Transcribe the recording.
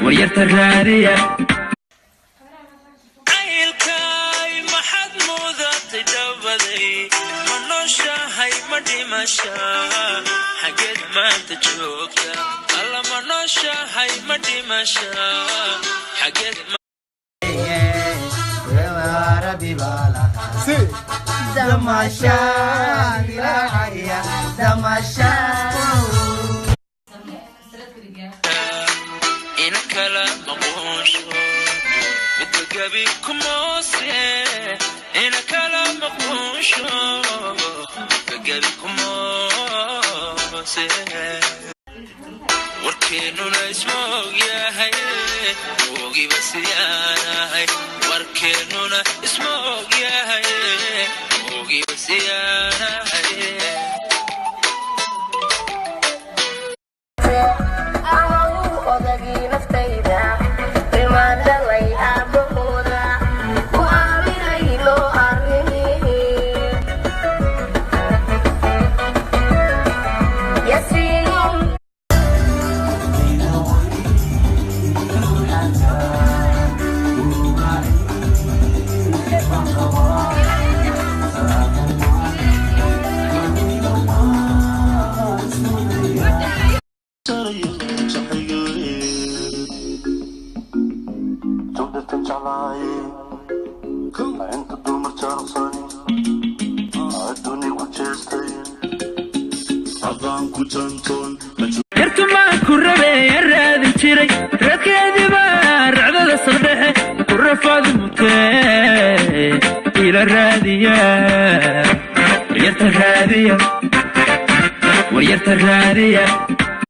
وريت الرادية عيلكاي ما حد موضة تدبدي منوشة هاي مدي مشا حقيد ما تجوكتا الله منوشة هاي مدي مشا حقيد ما دمشا دراعية دمشا kala maqoonsho midba gabi kumoose ina kala maqoonsho midba gabi kumoose warkeenuna ismoog yahay oogiba siyaanahay warkeenuna ismoog yahay oogiba siyaanahay yartuma kurrabe yaraadi jiray radkeedii baa racdada sardhexe ku rafaadi mutee ila raadiya waryarta raadiya